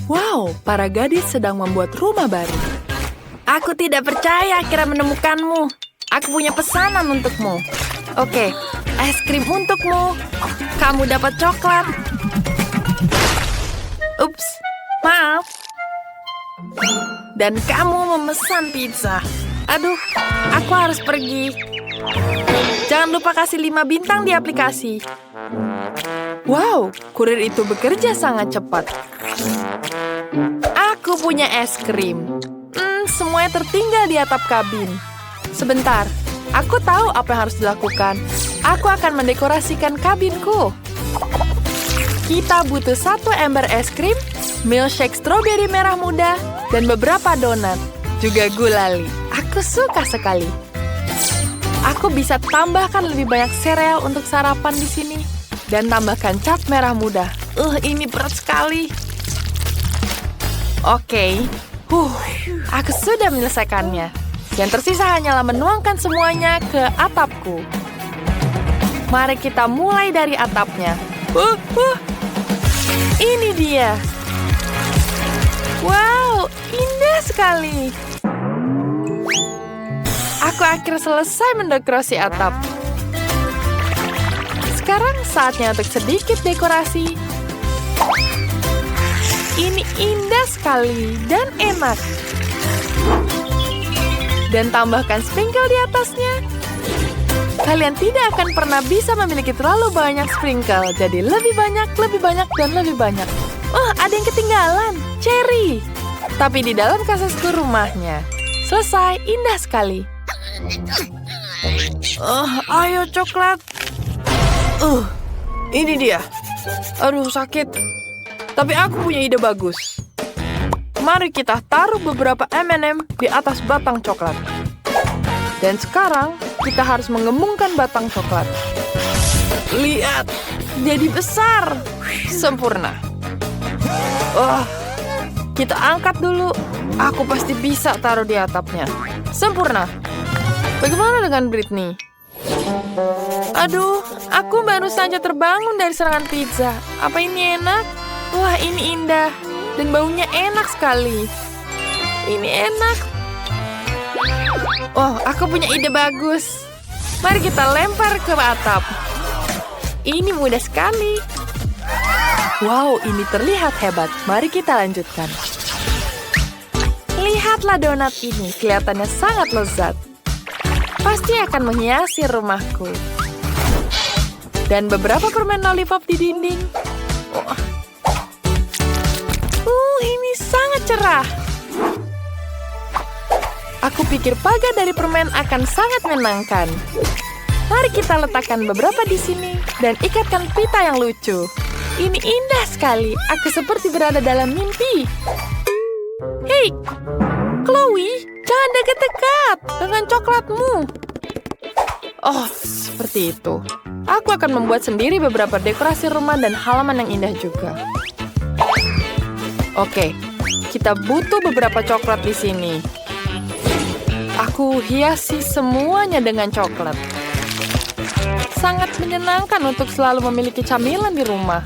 Wow, para gadis sedang membuat rumah baru. Aku tidak percaya akhirnya menemukanmu. Aku punya pesanan untukmu. Oke, es krim untukmu. Kamu dapat coklat. Ups, maaf. Dan kamu memesan pizza. Aduh, aku harus pergi. Jangan lupa kasih 5 bintang di aplikasi. Wow, kurir itu bekerja sangat cepat. Aku punya es krim. Semuanya tertinggal di atap kabin. Sebentar, aku tahu apa yang harus dilakukan. Aku akan mendekorasikan kabinku. Kita butuh 1 ember es krim, milkshake stroberi merah muda, dan beberapa donat. Juga gulali. Aku suka sekali. Aku bisa tambahkan lebih banyak sereal untuk sarapan di sini. Dan tambahkan cat merah muda. Ini berat sekali. Oke. Aku sudah menyelesaikannya. Yang tersisa hanyalah menuangkan semuanya ke atapku. Mari kita mulai dari atapnya. Ini dia. Wow, indah sekali. Aku akhirnya selesai mendekorasi atap. Sekarang saatnya untuk sedikit dekorasi. Ini indah sekali dan enak. Dan tambahkan sprinkle di atasnya. Kalian tidak akan pernah bisa memiliki terlalu banyak sprinkle. Jadi lebih banyak, dan lebih banyak. Ada yang ketinggalan. Cherry. Tapi di dalam kasasku rumahnya. Selesai, indah sekali. Ayo coklat. Ini dia. Aduh, sakit. Tapi aku punya ide bagus. Mari kita taruh beberapa M&M di atas batang coklat. Dan sekarang, kita harus mengembungkan batang coklat. Lihat, jadi besar. Sempurna. Kita angkat dulu. Aku pasti bisa taruh di atapnya. Sempurna. Bagaimana dengan Britney? Aduh, aku baru saja terbangun dari serangan pizza. Apa ini enak? Wah, ini indah. Dan baunya enak sekali. Ini enak. Aku punya ide bagus. Mari kita lempar ke atap. Ini mudah sekali. Wow, ini terlihat hebat. Mari kita lanjutkan. Lihatlah donat ini. Kelihatannya sangat lezat. Pasti akan menghiasi rumahku. Dan beberapa permen lollipop di dinding. Ini sangat cerah. Aku pikir pagar dari permen akan sangat menyenangkan. Mari kita letakkan beberapa di sini dan ikatkan pita yang lucu. Ini indah sekali. Aku seperti berada dalam mimpi. Hei, Chloe, jangan dekat-dekat dengan coklatmu. Seperti itu. Aku akan membuat sendiri beberapa dekorasi rumah dan halaman yang indah juga. Oke, kita butuh beberapa coklat di sini. Aku hiasi semuanya dengan coklat. Sangat menyenangkan untuk selalu memiliki camilan di rumah.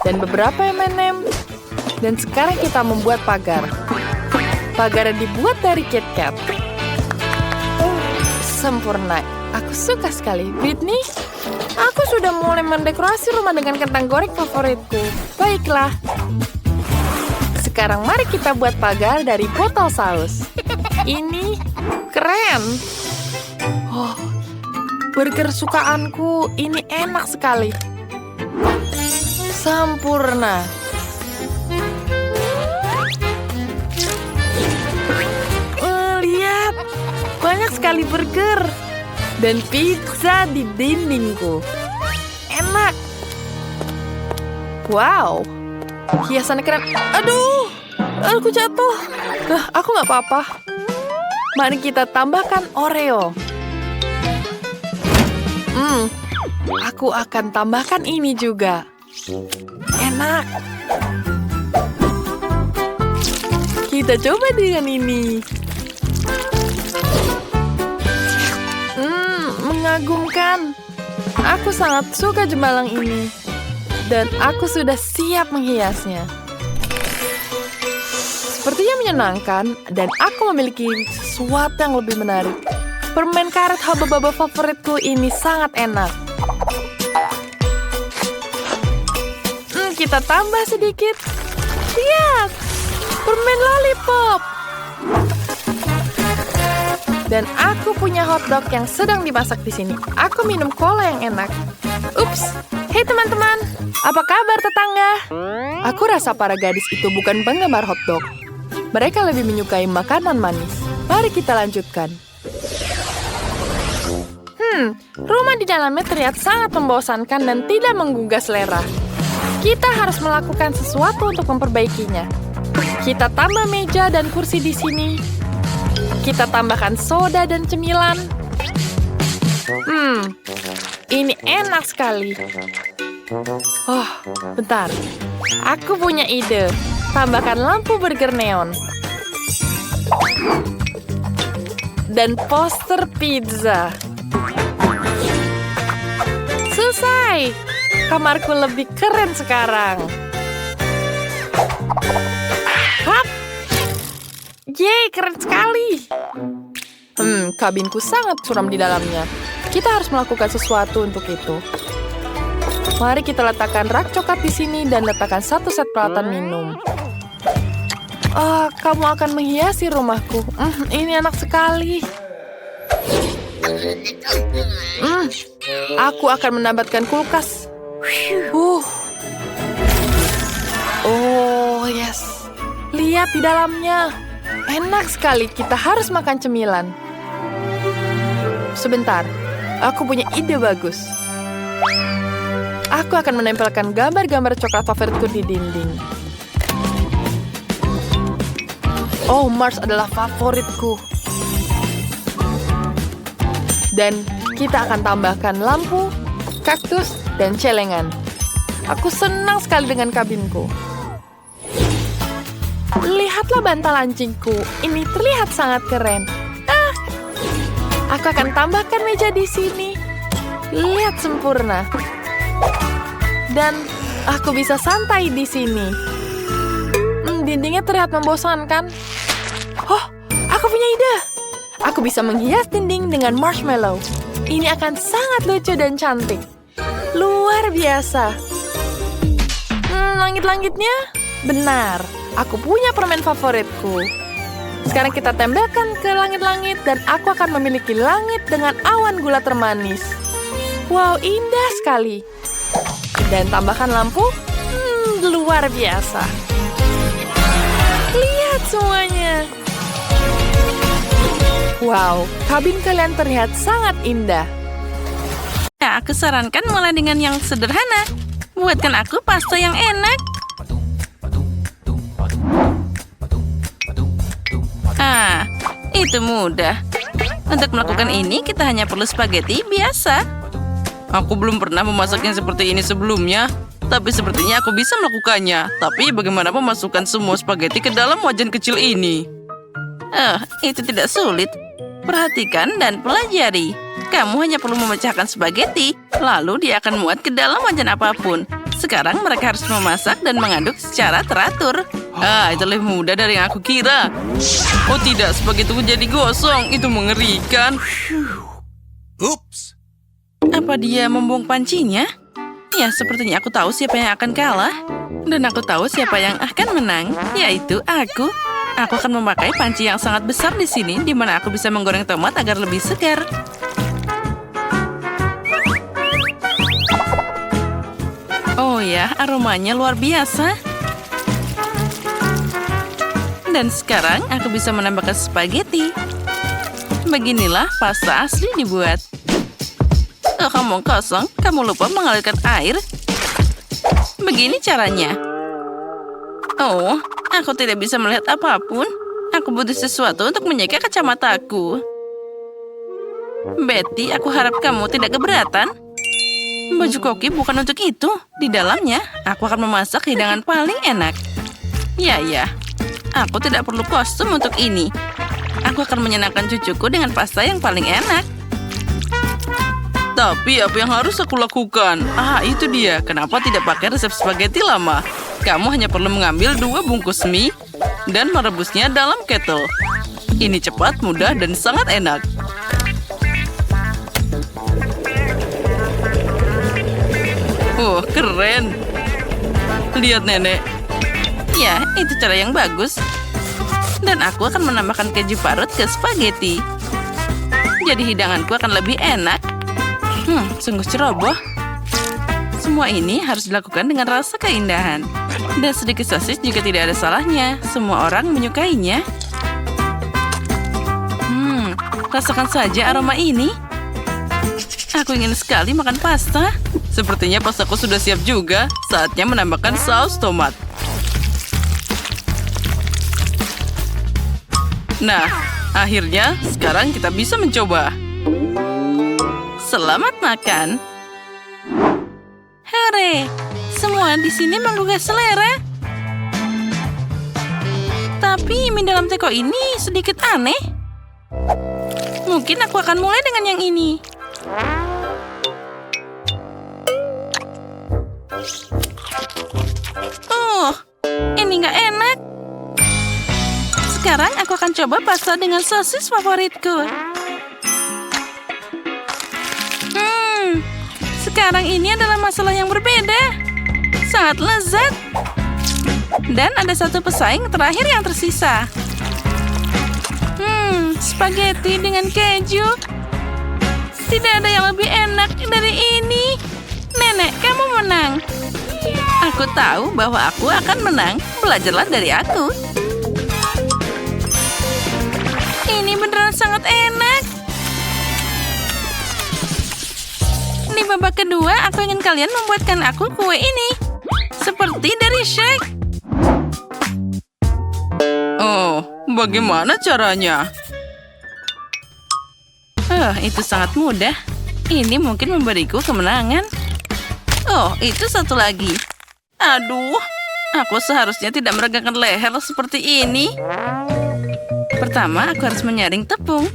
Dan beberapa M&M. Dan sekarang kita membuat pagar. Pagar dibuat dari KitKat. Sempurna. Aku suka sekali. Britney, aku sudah mulai mendekorasi rumah dengan kentang goreng favoritku. Baiklah. Sekarang mari kita buat pagar dari botol saus. Ini keren. Burger sukaanku. Ini enak sekali. Sempurna. Lihat. Banyak sekali burger. Dan pizza di dindingku. Enak. Wow. Hiasannya keren. Aduh. Aku jatuh. Aku nggak apa-apa. Mari kita tambahkan Oreo. Aku akan tambahkan ini juga. Enak. Kita coba dengan ini. Mengagumkan. Aku sangat suka jembalang ini. Dan aku sudah siap menghiasnya. Sepertinya menyenangkan, dan aku memiliki sesuatu yang lebih menarik. Permen karet haba-baba favoritku ini sangat enak. Kita tambah sedikit. Lihat, permen lollipop. Dan aku punya hotdog yang sedang dimasak di sini. Aku minum cola yang enak. Ups, hei teman-teman, apa kabar tetangga? Aku rasa para gadis itu bukan penggemar hotdog. Mereka lebih menyukai makanan manis. Mari kita lanjutkan. Rumah di dalamnya terlihat sangat membosankan dan tidak menggugah selera. Kita harus melakukan sesuatu untuk memperbaikinya. Kita tambah meja dan kursi di sini. Kita tambahkan soda dan cemilan. Ini enak sekali. Oh, bentar. Aku punya ide. Tambahkan lampu burger neon. Dan poster pizza. Selesai. Kamarku lebih keren sekarang. Hap! Yeay, keren sekali. Kabinku sangat suram di dalamnya. Kita harus melakukan sesuatu untuk itu. Mari kita letakkan rak coklat di sini dan letakkan satu set peralatan minum. Kamu akan menghiasi rumahku. Ini enak sekali. Aku akan menambahkan kulkas. Oh, yes. Lihat di dalamnya. Enak sekali, kita harus makan cemilan. Sebentar, aku punya ide bagus. Aku akan menempelkan gambar-gambar coklat favoritku di dinding. Oh, Mars adalah favoritku. Dan kita akan tambahkan lampu, kaktus, dan celengan. Aku senang sekali dengan kabinku. Lihatlah bantal anjingku. Ini terlihat sangat keren. Aku akan tambahkan meja di sini. Lihat sempurna. Dan aku bisa santai di sini. Dindingnya terlihat membosankan. Oh, aku punya ide. Aku bisa menghias dinding dengan marshmallow. Ini akan sangat lucu dan cantik. Luar biasa. Langit-langitnya? Benar. Aku punya permen favoritku. Sekarang kita tempelkan ke langit-langit dan aku akan memiliki langit dengan awan gula termanis. Wow, indah sekali. Dan tambahkan lampu. Luar biasa. Lihat semuanya. Wow, kabin kalian terlihat sangat indah. Ya, aku sarankan mulai dengan yang sederhana. Buatkan aku pasta yang enak. Itu mudah. Untuk melakukan ini, kita hanya perlu spaghetti biasa. Aku belum pernah memasak yang seperti ini sebelumnya. Tapi sepertinya aku bisa melakukannya. Tapi bagaimana memasukkan semua spaghetti ke dalam wajan kecil ini? Itu tidak sulit. Perhatikan dan pelajari. Kamu hanya perlu memecahkan spaghetti, lalu dia akan muat ke dalam wajan apapun. Sekarang mereka harus memasak dan mengaduk secara teratur. Itu lebih mudah dari yang aku kira. Oh tidak, spaghettiku jadi gosong. Itu mengerikan. Ups. Apa dia membuang pancinya? Ya, sepertinya aku tahu siapa yang akan kalah. Dan aku tahu siapa yang akan menang, yaitu aku. Aku akan memakai panci yang sangat besar di sini, di mana aku bisa menggoreng tomat agar lebih segar. Oh ya, aromanya luar biasa. Dan sekarang aku bisa menambahkan spaghetti. Beginilah pasta asli dibuat. Kamu kosong, kamu lupa mengalirkan air. Begini caranya. Oh, aku tidak bisa melihat apapun. Aku butuh sesuatu untuk menjaga kacamataku. Betty, aku harap kamu tidak keberatan. Baju koki bukan untuk itu. Di dalamnya, aku akan memasak hidangan paling enak. Ya. Aku tidak perlu kostum untuk ini. Aku akan menyenangkan cucuku dengan pasta yang paling enak. Tapi apa yang harus aku lakukan? Itu dia. Kenapa tidak pakai resep spaghetti lama? Kamu hanya perlu mengambil 2 bungkus mie, dan merebusnya dalam kettle. Ini cepat, mudah, dan sangat enak. Keren. Lihat, Nenek. Ya, itu cara yang bagus. Dan aku akan menambahkan keju parut ke spaghetti. Jadi hidanganku akan lebih enak. Sungguh ceroboh. Semua ini harus dilakukan dengan rasa keindahan. Dan sedikit sosis juga tidak ada salahnya. Semua orang menyukainya. Rasakan saja aroma ini. Aku ingin sekali makan pasta. Sepertinya pastaku sudah siap juga. Saatnya menambahkan saus tomat. Nah, akhirnya sekarang kita bisa mencoba. Selamat makan. Hore, semua di sini menggugah selera. Tapi mie dalam teko ini sedikit aneh. Mungkin aku akan mulai dengan yang ini. Ini nggak enak. Sekarang aku akan coba pasta dengan sosis favoritku. Sekarang ini adalah masalah yang berbeda. Sangat lezat. Dan ada satu pesaing terakhir yang tersisa. Spaghetti dengan keju. Tidak ada yang lebih enak dari ini. Nenek, kamu menang. Aku tahu bahwa aku akan menang. Belajarlah dari aku. Ini beneran sangat enak. Di babak kedua, aku ingin kalian membuatkan aku kue ini. Seperti dari Shrek. Bagaimana caranya? Itu sangat mudah. Ini mungkin memberiku kemenangan. Itu satu lagi. Aduh, aku seharusnya tidak meregangkan leher seperti ini. Pertama, aku harus menyaring tepung.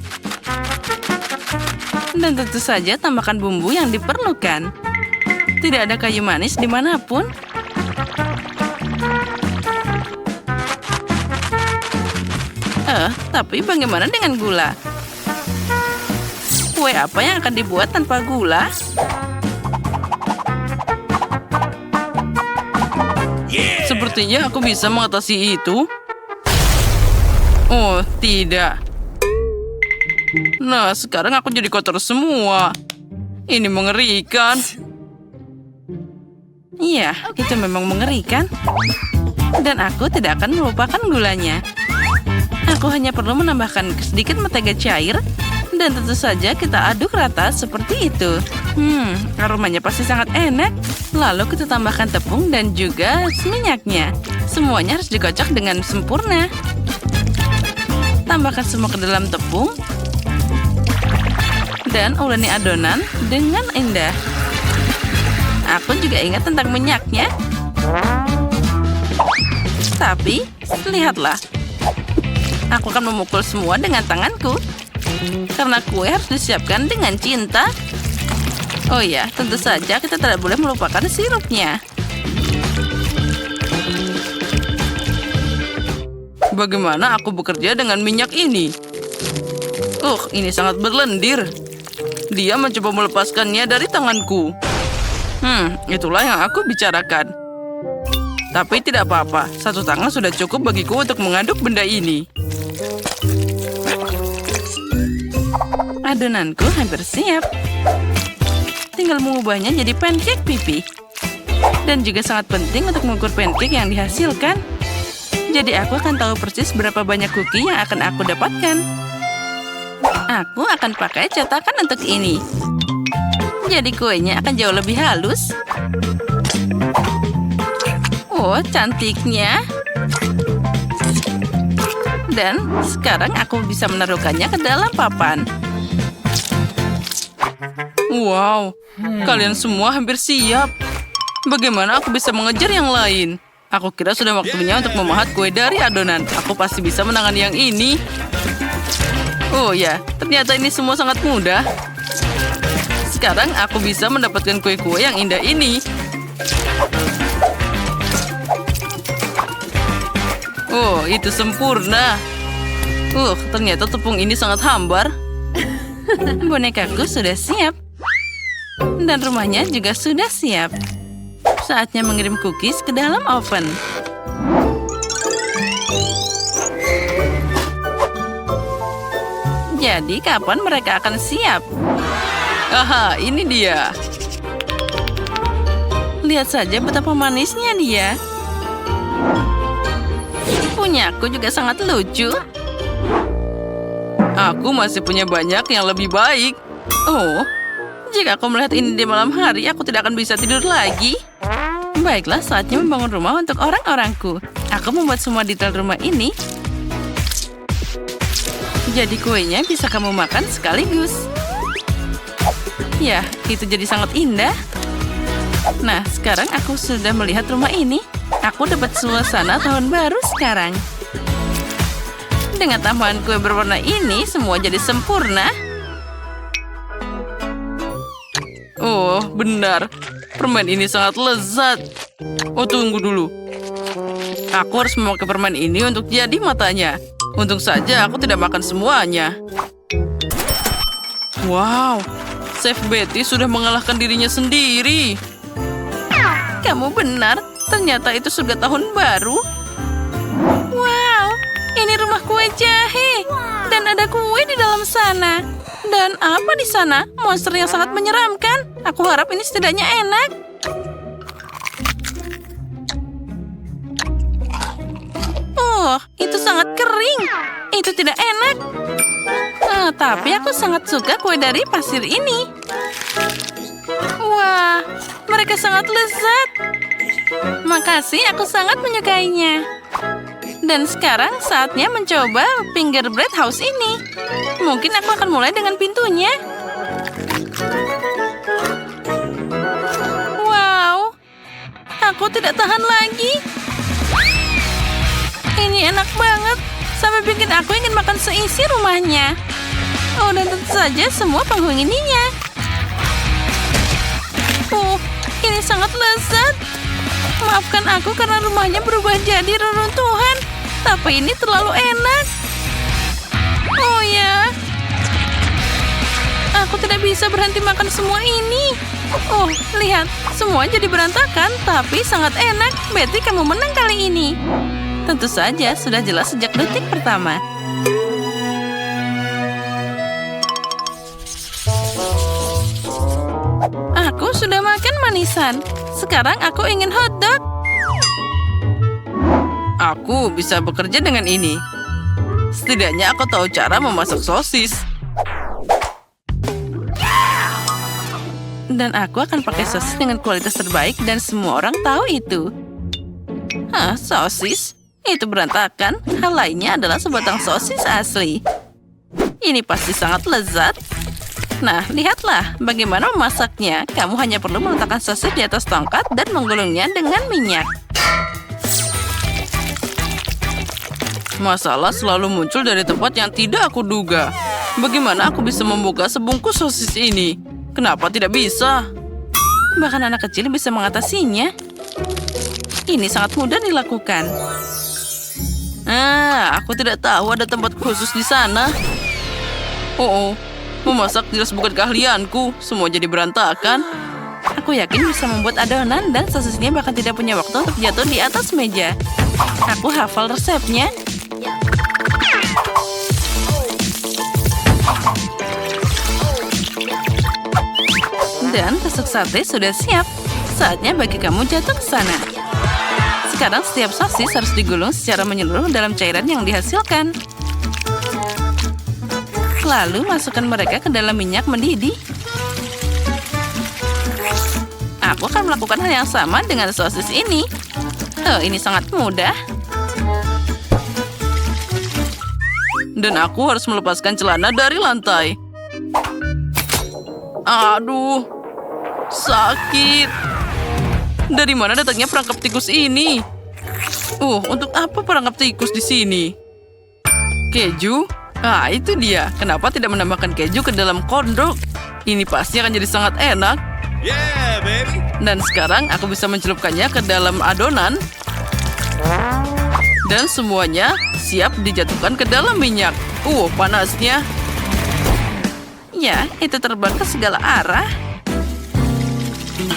Dan tentu saja tambahkan bumbu yang diperlukan. Tidak ada kayu manis dimanapun. Tapi bagaimana dengan gula? Kue apa yang akan dibuat tanpa gula? Sepertinya aku bisa mengatasi itu. Tidak. Nah, sekarang aku jadi kotor semua. Ini mengerikan. Iya, itu memang mengerikan. Dan aku tidak akan melupakan gulanya. Aku hanya perlu menambahkan sedikit mentega cair. Dan tentu saja kita aduk rata seperti itu. Aromanya pasti sangat enak. Lalu kita tambahkan tepung dan juga minyaknya. Semuanya harus dikocok dengan sempurna. Tambahkan semua ke dalam tepung. Dan uleni adonan dengan indah. Aku juga ingat tentang minyaknya. Tapi, lihatlah. Aku akan memukul semua dengan tanganku. Karena kue harus disiapkan dengan cinta. Oh ya, tentu saja kita tidak boleh melupakan sirupnya. Bagaimana aku bekerja dengan minyak ini? Ini sangat berlendir. Dia mencoba melepaskannya dari tanganku. Itulah yang aku bicarakan. Tapi tidak apa-apa, satu tangan sudah cukup bagiku untuk mengaduk benda ini. Adonanku hampir siap. Tinggal mengubahnya jadi pancake pipi. Dan juga sangat penting untuk mengukur pancake yang dihasilkan. Jadi aku akan tahu persis berapa banyak cookie yang akan aku dapatkan. Aku akan pakai cetakan untuk ini. Jadi kuenya akan jauh lebih halus. Cantiknya. Dan sekarang aku bisa menaruhkannya ke dalam papan. Wow, kalian semua hampir siap. Bagaimana aku bisa mengejar yang lain? Aku kira sudah waktunya untuk memahat kue dari adonan. Aku pasti bisa menangani yang ini. Ternyata ini semua sangat mudah. Sekarang aku bisa mendapatkan kue-kue yang indah ini. Oh, itu sempurna. Ternyata tepung ini sangat hambar. Bonekaku sudah siap. Dan rumahnya juga sudah siap. Saatnya mengirim cookies ke dalam oven. Jadi, kapan mereka akan siap? Aha, ini dia. Lihat saja betapa manisnya dia. Punyaku juga sangat lucu. Aku masih punya banyak yang lebih baik. Oh, jika aku melihat ini di malam hari, aku tidak akan bisa tidur lagi. Baiklah, saatnya membangun rumah untuk orang-orangku. Aku membuat semua detail rumah ini. Jadi kuenya bisa kamu makan sekaligus. Ya, itu jadi sangat indah. Nah, sekarang aku sudah melihat rumah ini. Aku dapat suasana tahun baru sekarang. Dengan tambahan kue berwarna ini, semua jadi sempurna. Oh, benar. Permen ini sangat lezat. Oh, tunggu dulu. Aku harus memakai permen ini untuk jadi matanya. Untung saja aku tidak makan semuanya. Wow, Chef Betty sudah mengalahkan dirinya sendiri. Kamu benar, ternyata itu surga tahun baru. Wow, ini rumah kue jahe. Dan ada kue di dalam sana. Dan apa di sana? Monster yang sangat menyeramkan. Aku harap ini setidaknya enak. Oh, itu sangat kering. Itu tidak enak. Tapi aku sangat suka kue dari pasir ini. Wah, mereka sangat lezat. Makasih, aku sangat menyukainya. Dan sekarang saatnya mencoba fingerbread house ini. Mungkin aku akan mulai dengan pintunya. Wow, aku tidak tahan lagi. Ini enak banget, sampai bikin aku ingin makan seisi rumahnya. Oh, dan tentu saja semua penghuninya. Oh, ini sangat lezat. Maafkan aku karena rumahnya berubah jadi reruntuhan. Tapi ini terlalu enak. Oh ya, aku tidak bisa berhenti makan semua ini. Oh, lihat, semua jadi berantakan, tapi sangat enak. Betty, kamu menang kali ini. Tentu saja, sudah jelas sejak detik pertama. Aku sudah makan manisan. Sekarang aku ingin hotdog. Aku bisa bekerja dengan ini. Setidaknya aku tahu cara memasak sosis. Dan aku akan pakai sosis dengan kualitas terbaik dan semua orang tahu itu. Hah, sosis? Itu berantakan. Hal lainnya adalah sebatang sosis asli. Ini pasti sangat lezat. Nah, lihatlah bagaimana memasaknya. Kamu hanya perlu meletakkan sosis di atas tongkat dan menggulungnya dengan minyak. Masalah selalu muncul dari tempat yang tidak aku duga. Bagaimana aku bisa membuka sebungkus sosis ini? Kenapa tidak bisa? Bahkan anak kecil bisa mengatasinya. Ini sangat mudah dilakukan. Aku tidak tahu ada tempat khusus di sana. Oh, memasak jelas bukan keahlianku. Semua jadi berantakan. Aku yakin bisa membuat adonan dan sosisnya bahkan tidak punya waktu untuk jatuh di atas meja. Aku hafal resepnya. Dan tusuk sate sudah siap. Saatnya bagi kamu jatuh ke sana. Sekarang setiap sosis harus digulung secara menyeluruh dalam cairan yang dihasilkan. Lalu masukkan mereka ke dalam minyak mendidih. Aku akan melakukan hal yang sama dengan sosis ini. Oh, ini sangat mudah. Dan aku harus melepaskan celana dari lantai. Aduh, sakit. Dari mana datangnya perangkap tikus ini? Untuk apa perangkap tikus di sini? Keju? Itu dia. Kenapa tidak menambahkan keju ke dalam corn dog? Ini pasti akan jadi sangat enak. Yeah, baby. Dan sekarang aku bisa mencelupkannya ke dalam adonan. Dan semuanya siap dijatuhkan ke dalam minyak. Panasnya. Ya, itu terbang ke segala arah.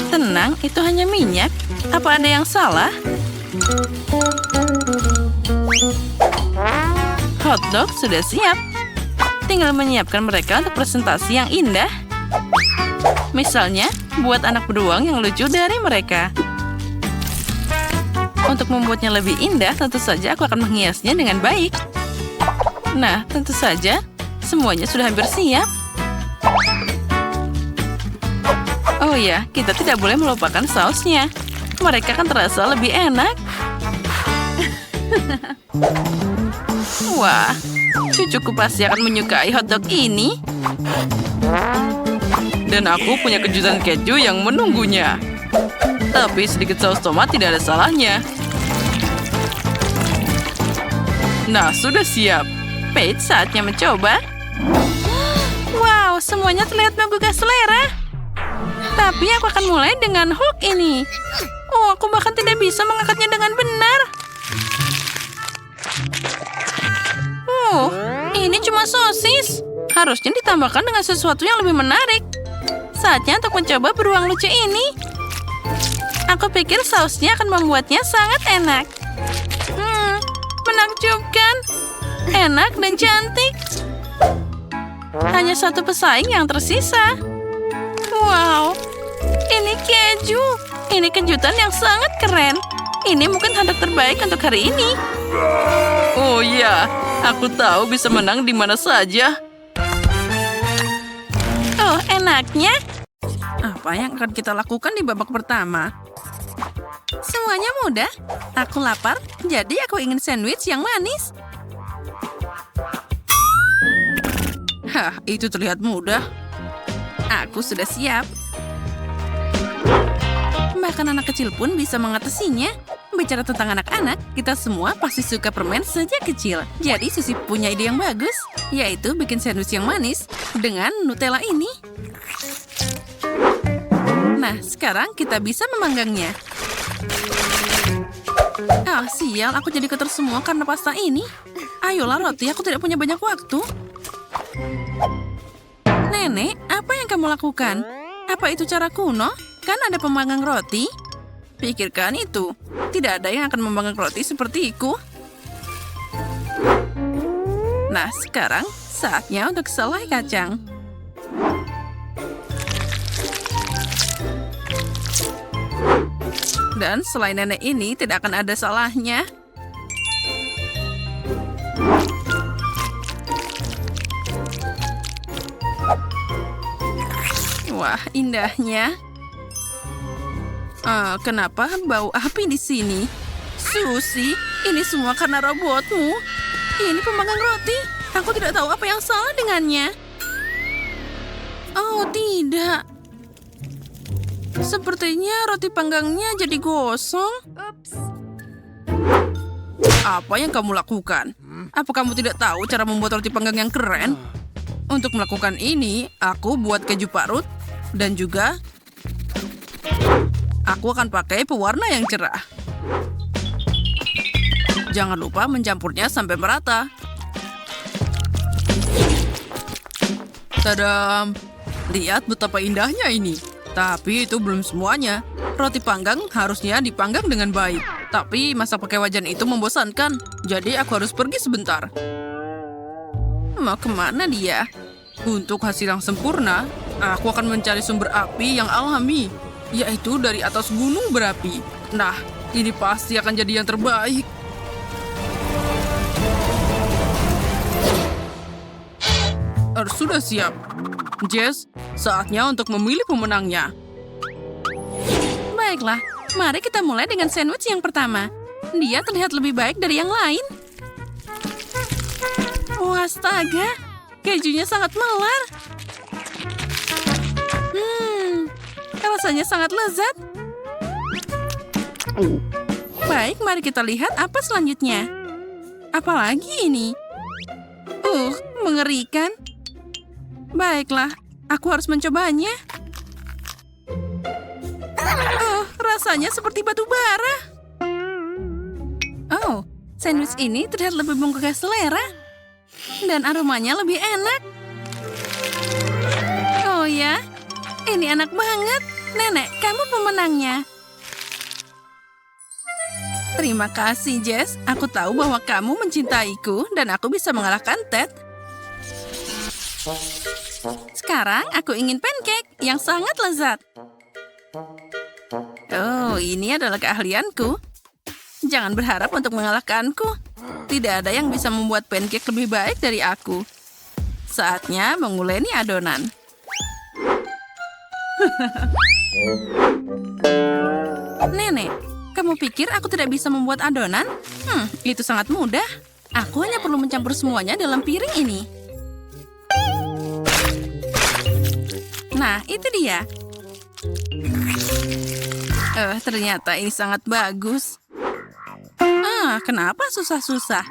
Tenang, itu hanya minyak. Apa ada yang salah? Hotdog sudah siap. Tinggal menyiapkan mereka untuk presentasi yang indah. Misalnya, buat anak beruang yang lucu dari mereka. Untuk membuatnya lebih indah, tentu saja aku akan menghiasnya dengan baik. Nah, tentu saja, semuanya sudah hampir siap. Oh ya, kita tidak boleh melupakan sausnya. Mereka akan terasa lebih enak. Wah, cucuku pasti akan menyukai hotdog ini. Dan aku punya kejutan keju yang menunggunya. Tapi sedikit saus tomat tidak ada salahnya. Nah, sudah siap. Paige, saatnya mencoba. Wow, semuanya terlihat menggugah selera. Tapi aku akan mulai dengan hook ini. Aku bahkan tidak bisa mengangkatnya dengan benar. Ini cuma sosis. Harusnya ditambahkan dengan sesuatu yang lebih menarik. Saatnya untuk mencoba beruang lucu ini. Aku pikir sausnya akan membuatnya sangat enak. Menakjubkan. Enak dan cantik. Hanya satu pesaing yang tersisa. Wow, ini keju. Ini kejutan yang sangat keren. Ini mungkin hotdog terbaik untuk hari ini. Oh ya, aku tahu bisa menang di mana saja. Oh, enaknya. Apa yang akan kita lakukan di babak pertama? Semuanya mudah. Aku lapar, jadi aku ingin sandwich yang manis. Itu terlihat mudah. Aku sudah siap. Bahkan anak kecil pun bisa mengatasinya. Bicara tentang anak-anak, kita semua pasti suka permen sejak kecil. Jadi Susi punya ide yang bagus, yaitu bikin sandwich yang manis dengan Nutella ini. Nah, sekarang kita bisa memanggangnya. Sial, aku jadi kotor semua karena pasta ini. Ayolah roti, aku tidak punya banyak waktu. Nenek, apa yang kamu lakukan? Apa itu cara kuno? Kan ada pemanggang roti. Pikirkan itu. Tidak ada yang akan memanggang roti sepertiku. Nah, sekarang saatnya untuk selai kacang. Dan selai nenek ini tidak akan ada salahnya. Wah, indahnya. Kenapa bau api di sini? Susi, ini semua karena robotmu. Ini pemanggang roti. Aku tidak tahu apa yang salah dengannya. Oh, tidak. Sepertinya roti panggangnya jadi gosong. Apa yang kamu lakukan? Apa kamu tidak tahu cara membuat roti panggang yang keren? Untuk melakukan ini, aku buat keju parut dan juga aku akan pakai pewarna yang cerah. Jangan lupa mencampurnya sampai merata. Tadam! Lihat betapa indahnya ini. Tapi itu belum semuanya. Roti panggang harusnya dipanggang dengan baik. Tapi masak pakai wajan itu membosankan. Jadi aku harus pergi sebentar. Mau kemana dia? Untuk hasil yang sempurna, aku akan mencari sumber api yang alami, yaitu dari atas gunung berapi. Nah, ini pasti akan jadi yang terbaik. Sudah siap. Jess, saatnya untuk memilih pemenangnya. Baiklah, mari kita mulai dengan sandwich yang pertama. Dia terlihat lebih baik dari yang lain. Wah, astaga. Kejunya sangat melar. Rasanya sangat lezat. Baik, mari kita lihat apa selanjutnya. Apalagi ini? Mengerikan. Baiklah, aku harus mencobanya. Rasanya seperti batu bara. Sandwich ini terlihat lebih menggugah selera. Dan aromanya lebih enak. Oh ya, ini enak banget. Nenek, kamu pemenangnya. Terima kasih, Jess. Aku tahu bahwa kamu mencintaiku dan aku bisa mengalahkan Ted. Sekarang aku ingin pancake yang sangat lezat. Oh, ini adalah keahlianku. Jangan berharap untuk mengalahkanku. Tidak ada yang bisa membuat pancake lebih baik dari aku. Saatnya menguleni adonan. Nenek, kamu pikir aku tidak bisa membuat adonan? Itu sangat mudah. Aku hanya perlu mencampur semuanya dalam piring ini. Nah, itu dia. Ternyata ini sangat bagus. Kenapa susah-susah?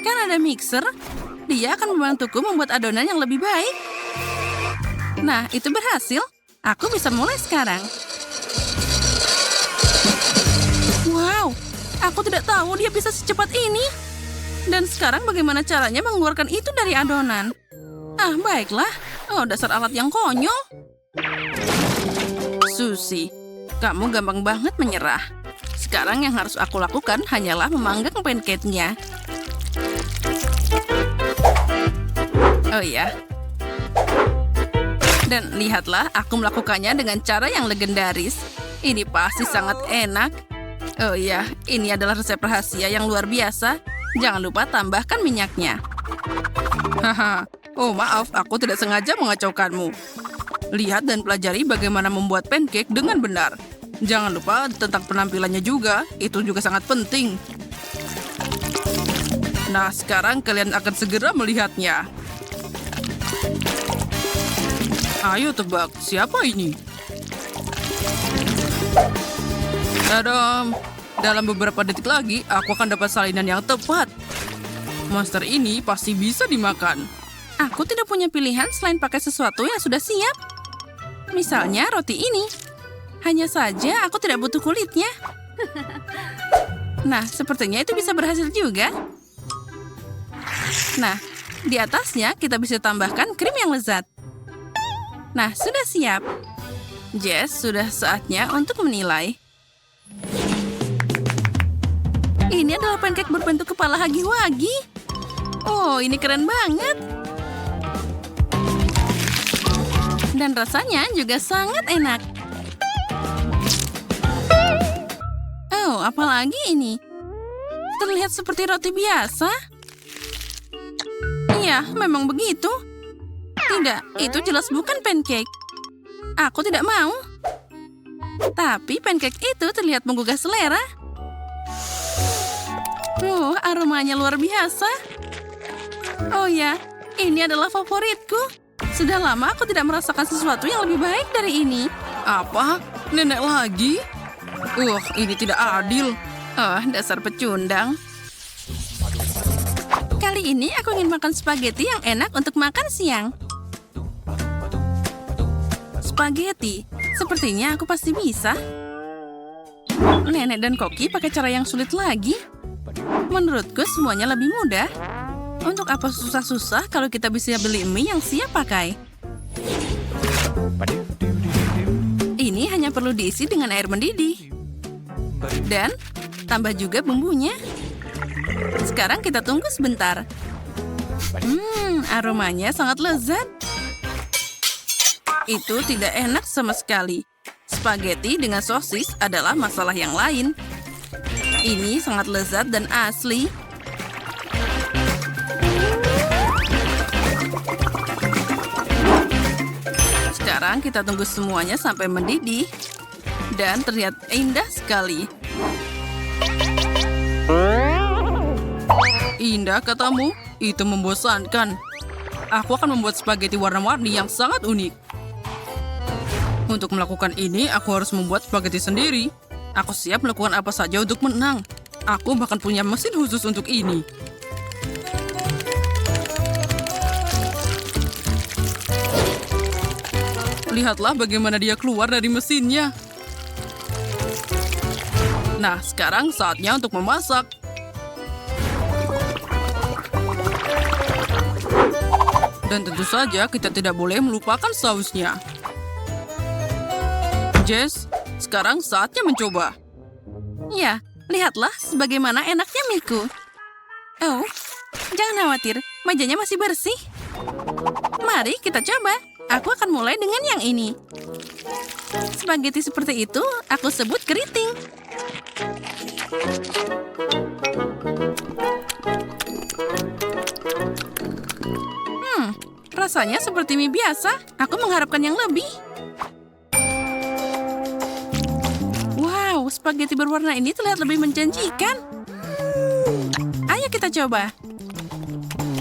Kan ada mixer. Dia akan membantuku membuat adonan yang lebih baik. Nah, itu berhasil. Aku bisa mulai sekarang. Wow, aku tidak tahu dia bisa secepat ini. Dan sekarang bagaimana caranya mengeluarkan itu dari adonan? Baiklah. Oh, dasar alat yang konyol. Susi, kamu gampang banget menyerah. Sekarang yang harus aku lakukan hanyalah memanggang pancake-nya. Oh ya. Dan lihatlah, aku melakukannya dengan cara yang legendaris. Ini pasti sangat enak. Oh ya, ini adalah resep rahasia yang luar biasa. Jangan lupa tambahkan minyaknya. Haha. Oh maaf, aku tidak sengaja mengacaukanmu. Lihat dan pelajari bagaimana membuat pancake dengan benar. Jangan lupa tentang penampilannya juga. Itu juga sangat penting. Nah, sekarang kalian akan segera melihatnya. Ayo tebak, siapa ini? Tadam! Dalam beberapa detik lagi, aku akan dapat salinan yang tepat. Monster ini pasti bisa dimakan. Aku tidak punya pilihan selain pakai sesuatu yang sudah siap. Misalnya roti ini. Hanya saja aku tidak butuh kulitnya. Nah, sepertinya itu bisa berhasil juga. Nah, di atasnya kita bisa tambahkan krim yang lezat. Nah, sudah siap. Jess, sudah saatnya untuk menilai. Ini adalah pancake berbentuk kepala hagi-wagi. Oh, ini keren banget. Dan rasanya juga sangat enak. Oh, apalagi ini? Terlihat seperti roti biasa. Iya, memang begitu. Tidak, itu jelas bukan pancake. Aku tidak mau. Tapi pancake itu terlihat menggugah selera. Oh, aromanya luar biasa. Oh ya, ini adalah favoritku. Sudah lama aku tidak merasakan sesuatu yang lebih baik dari ini. Apa? Nenek lagi? Ini tidak adil. Dasar pecundang. Kali ini aku ingin makan spaghetti yang enak untuk makan siang. Spaghetti? Sepertinya aku pasti bisa. Nenek dan Koki pakai cara yang sulit lagi. Menurutku semuanya lebih mudah. Untuk apa susah-susah kalau kita bisa beli mie yang siap pakai? Ini hanya perlu diisi dengan air mendidih. Dan tambah juga bumbunya. Sekarang kita tunggu sebentar. Aromanya sangat lezat. Itu tidak enak sama sekali. Spaghetti dengan sosis adalah masalah yang lain. Ini sangat lezat dan asli. Sekarang kita tunggu semuanya sampai mendidih. Dan terlihat indah sekali. Indah katamu? Itu membosankan. Aku akan membuat spaghetti warna-warni yang sangat unik. Untuk melakukan ini, aku harus membuat spaghetti sendiri. Aku siap melakukan apa saja untuk menang. Aku bahkan punya mesin khusus untuk ini. Lihatlah bagaimana dia keluar dari mesinnya. Nah, sekarang saatnya untuk memasak. Dan tentu saja kita tidak boleh melupakan sausnya. Jess, sekarang saatnya mencoba. Ya, lihatlah sebagaimana enaknya mieku. Oh, jangan khawatir, mejanya masih bersih. Mari kita coba. Aku akan mulai dengan yang ini. Spaghetti seperti itu aku sebut keriting. Rasanya seperti mie biasa. Aku mengharapkan yang lebih. Wow, spaghetti berwarna ini terlihat lebih menjanjikan. Ayo kita coba.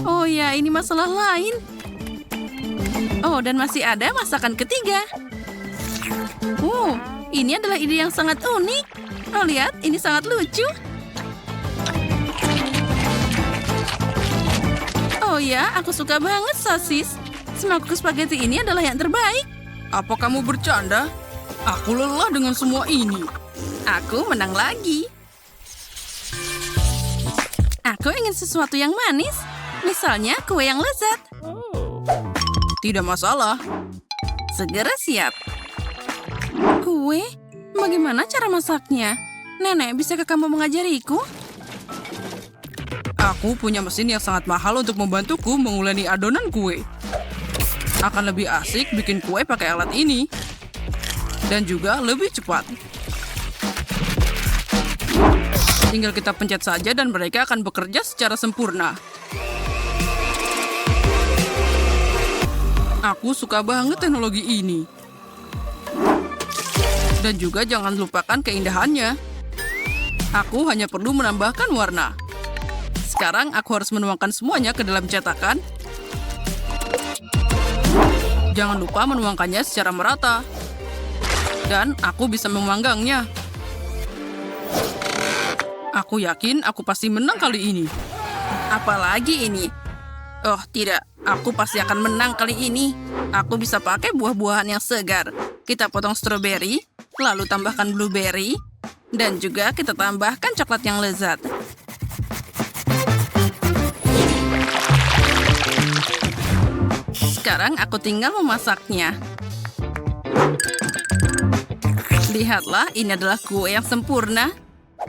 Oh ya, ini masalah lain. Oh, dan masih ada masakan ketiga. Ini adalah ide yang sangat unik. Oh, lihat, ini sangat lucu. Oh ya, aku suka banget sosis. Semangkuk spaghetti ini adalah yang terbaik. Apa kamu bercanda? Aku lelah dengan semua ini. Aku menang lagi. Aku ingin sesuatu yang manis. Misalnya kue yang lezat. Tidak masalah. Segera siap. Kue? Bagaimana cara masaknya? Nenek, bisakah kamu mengajariku? Aku punya mesin yang sangat mahal untuk membantuku menguleni adonan kue. Akan lebih asik bikin kue pakai alat ini. Dan juga lebih cepat. Tinggal kita pencet saja dan mereka akan bekerja secara sempurna. Aku suka banget teknologi ini. Dan juga jangan lupakan keindahannya. Aku hanya perlu menambahkan warna. Sekarang aku harus menuangkan semuanya ke dalam cetakan. Jangan lupa menuangkannya secara merata. Dan aku bisa memanggangnya. Aku yakin aku pasti menang kali ini. Apalagi ini. Oh tidak, aku pasti akan menang kali ini. Aku bisa pakai buah-buahan yang segar. Kita potong stroberi, lalu tambahkan blueberry, dan juga kita tambahkan coklat yang lezat. Sekarang aku tinggal memasaknya. Lihatlah, ini adalah kue yang sempurna.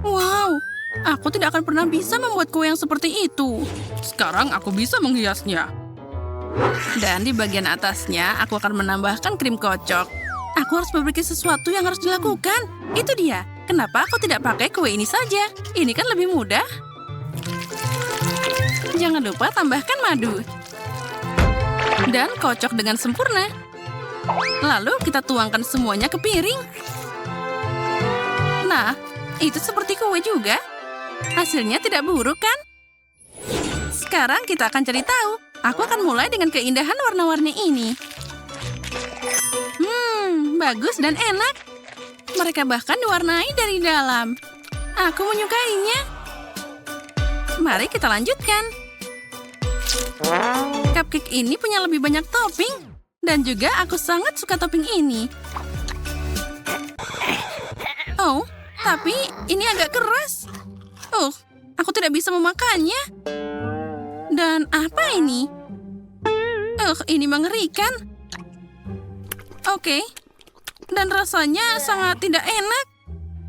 Wow, aku tidak akan pernah bisa membuat kue yang seperti itu. Sekarang aku bisa menghiasnya. Dan di bagian atasnya, aku akan menambahkan krim kocok. Aku harus berpikir sesuatu yang harus dilakukan. Itu dia. Kenapa aku tidak pakai kue ini saja? Ini kan lebih mudah. Jangan lupa tambahkan madu. Dan kocok dengan sempurna. Lalu kita tuangkan semuanya ke piring. Nah, itu seperti kue juga. Hasilnya tidak buruk kan? Sekarang kita akan cari tahu. Aku akan mulai dengan keindahan warna-warni ini. Bagus dan enak. Mereka bahkan diwarnai dari dalam. Aku menyukainya. Mari kita lanjutkan. Cupcake ini punya lebih banyak topping. Dan juga aku sangat suka topping ini. Oh, tapi ini agak keras. Oh, aku tidak bisa memakannya. Dan apa ini? Oh, ini mengerikan. Oke. Dan rasanya sangat tidak enak.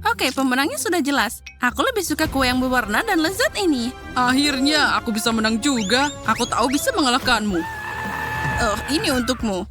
Oke, pemenangnya sudah jelas. Aku lebih suka kue yang berwarna dan lezat ini. Akhirnya, aku bisa menang juga. Aku tahu bisa mengalahkanmu. Oh, ini untukmu.